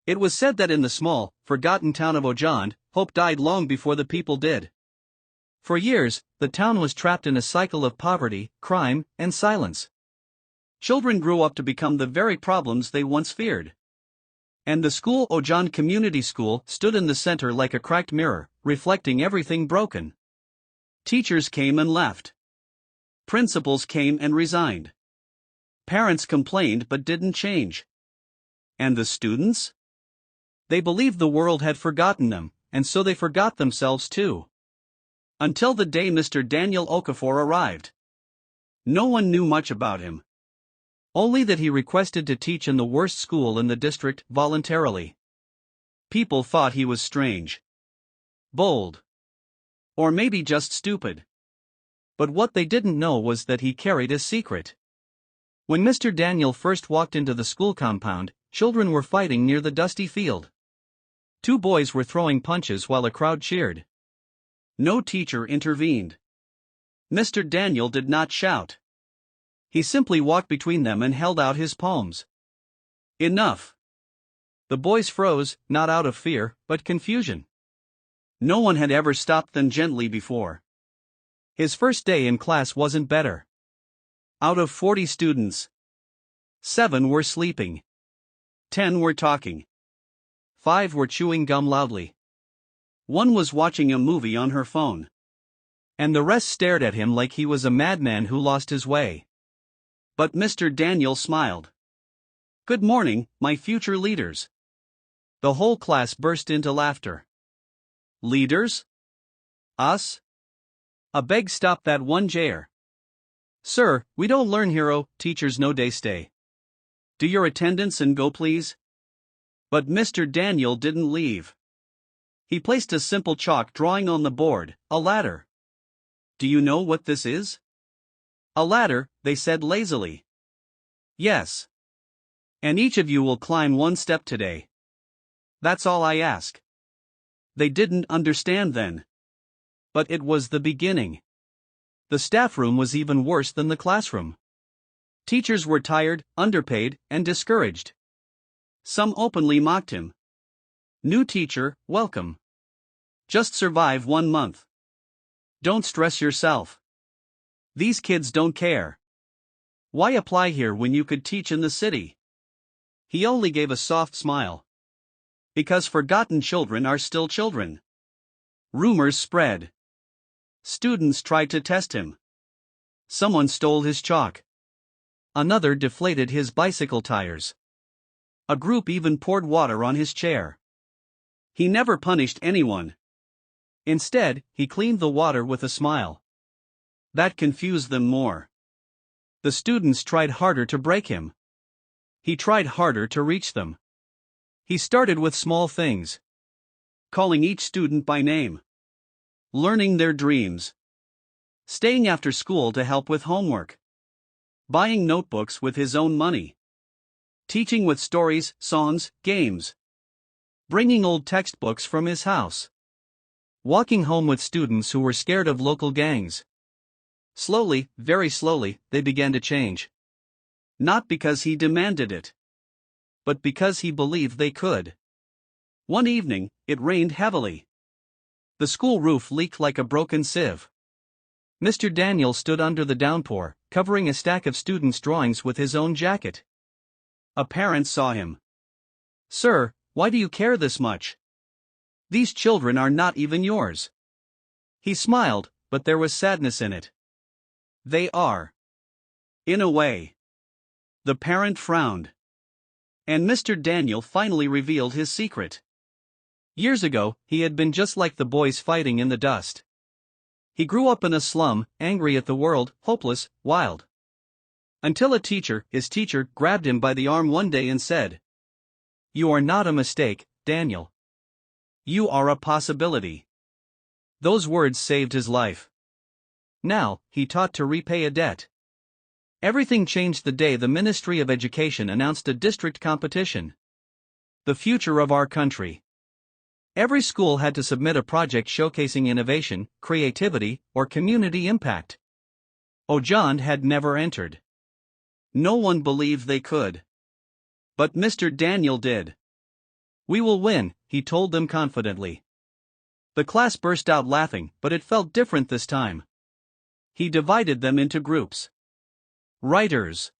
It was said that in the small, forgotten town of Ojand, hope died long before the people did. For years, the town was trapped in a cycle of poverty, crime, and silence. Children grew up to become the very problems they once feared. And the school, Ojand Community School, stood in the center like a cracked mirror, reflecting everything broken. Teachers came and left. Principals came and resigned. Parents complained but didn't change. And the students? They believed the world had forgotten them, and so they forgot themselves too. Until the day Mr. Daniel Okafor arrived. No one knew much about him. Only that he requested to teach in the worst school in the district voluntarily. People thought he was strange, bold, or maybe just stupid. But what they didn't know was that he carried a secret. When Mr. Daniel first walked into the school compound, children were fighting near the dusty field. 2 boys were throwing punches while a crowd cheered. No teacher intervened. Mr. Daniel did not shout. He simply walked between them and held out his palms. Enough. The boys froze, not out of fear, but confusion. No one had ever stopped them gently before. His first day in class wasn't better. Out of 40 students, 7 were sleeping. 10 were talking. 5 were chewing gum loudly. 1 was watching a movie on her phone. And the rest stared at him like he was a madman who lost his way. But Mr. Daniel smiled. "Good morning, my future leaders." The whole class burst into laughter. Leaders? Us? I beg stop that one jayer. "Sir, we don't learn hero, teachers no day stay. Do your attendance and go please." But Mr. Daniel didn't leave. He placed a simple chalk drawing on the board, a ladder. "Do you know what this is?" "A ladder," they said lazily. "Yes. And each of you will climb 1 step today. That's all I ask." They didn't understand then. But it was the beginning. The staff room was even worse than the classroom. Teachers were tired, underpaid, and discouraged. Some openly mocked him. "New teacher, welcome. Just survive 1 month. Don't stress yourself. These kids don't care. Why apply here when you could teach in the city?" He only gave a soft smile. Because forgotten children are still children. Rumors spread. Students tried to test him. Someone stole his chalk. Another deflated his bicycle tires. A group even poured water on his chair. He never punished anyone. Instead, he cleaned the water with a smile. That confused them more. The students tried harder to break him. He tried harder to reach them. He started with small things. Calling each student by name. Learning their dreams. Staying after school to help with homework. Buying notebooks with his own money. Teaching with stories, songs, games. Bringing old textbooks from his house. Walking home with students who were scared of local gangs. Slowly, very slowly, they began to change. Not because he demanded it, but because he believed they could. One evening, it rained heavily. The school roof leaked like a broken sieve. Mr. Daniel stood under the downpour, covering a stack of students' drawings with his own jacket. A parent saw him. "Sir, why do you care this much? These children are not even yours." He smiled, but there was sadness in it. "They are. In a way." The parent frowned. And Mr. Daniel finally revealed his secret. Years ago, he had been just like the boys fighting in the dust. He grew up in a slum, angry at the world, hopeless, wild. Until a teacher, his teacher, grabbed him by the arm one day and said, "You are not a mistake, Daniel. You are a possibility." Those words saved his life. Now, he taught to repay a debt. Everything changed the day the Ministry of Education announced a district competition. The future of our country. Every school had to submit a project showcasing innovation, creativity, or community impact. Ojand had never entered. No one believed they could. But Mr. Daniel did. "We will win," he told them confidently. The class burst out laughing, but it felt different this time. He divided them into groups: writers,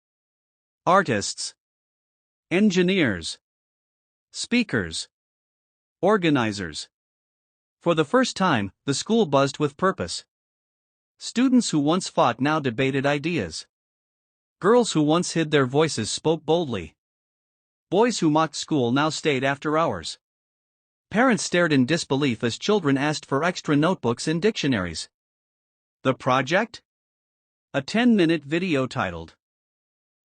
artists, engineers, speakers, organizers. For the first time, the school buzzed with purpose. Students who once fought now debated ideas. Girls who once hid their voices spoke boldly. Boys who mocked school now stayed after hours. Parents stared in disbelief as children asked for extra notebooks and dictionaries. The project? A 10-minute video titled,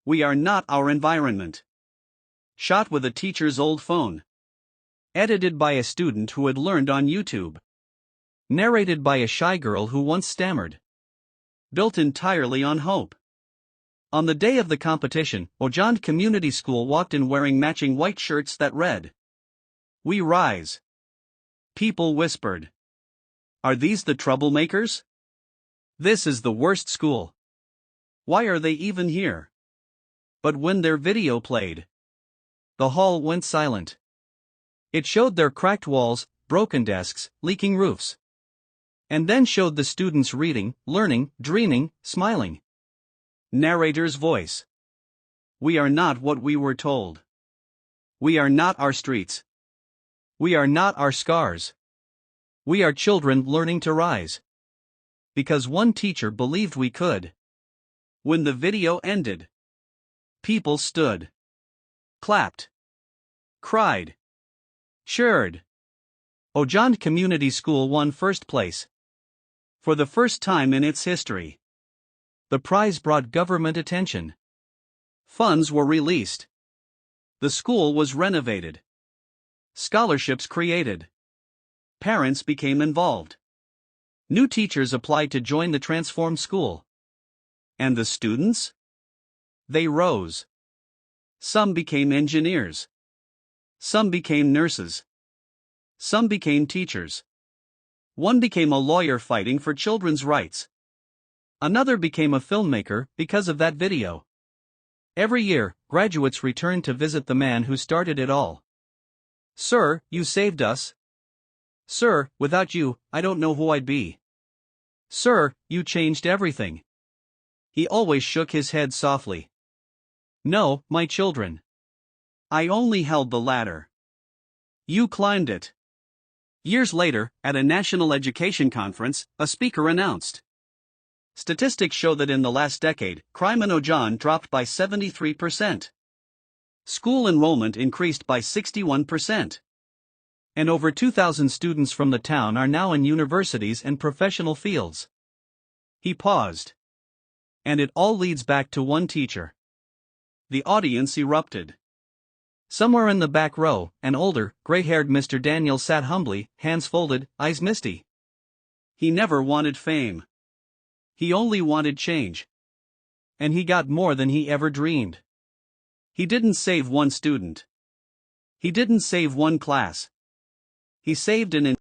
"We Are Not Our Environment." Shot with a teacher's old phone. Edited by a student who had learned on YouTube. Narrated by a shy girl who once stammered. Built entirely on hope. On the day of the competition, Ojand Community School walked in wearing matching white shirts that read, "We Rise." People whispered, "Are these the troublemakers? This is the worst school. Why are they even here?" But when their video played, the hall went silent. It showed their cracked walls, broken desks, leaking roofs. And then showed the students reading, learning, dreaming, smiling. Narrator's voice. "We are not what we were told. We are not our streets. We are not our scars. We are children learning to rise. Because one teacher believed we could." When the video ended, people stood, clapped, cried, cheered. Ojand Community School won first place. For the first time in its history. The prize brought government attention. Funds were released. The school was renovated. Scholarships created. Parents became involved. New teachers applied to join the transformed school. And the students? They rose. Some became engineers. Some became nurses. Some became teachers. One became a lawyer fighting for children's rights. Another became a filmmaker because of that video. Every year, graduates return to visit the man who started it all. "Sir, you saved us. Sir, without you, I don't know who I'd be. Sir, you changed everything." He always shook his head softly. "No, my children. I only held the ladder. You climbed it." Years later, at a national education conference, a speaker announced, "Statistics show that in the last decade, crime in Ojand dropped by 73%. School enrollment increased by 61%. And over 2,000 students from the town are now in universities and professional fields." He paused. "And it all leads back to one teacher." The audience erupted. Somewhere in the back row, an older, gray-haired Mr. Daniel sat humbly, hands folded, eyes misty. He never wanted fame. He only wanted change. And he got more than he ever dreamed. He didn't save one student. He didn't save one class. He saved an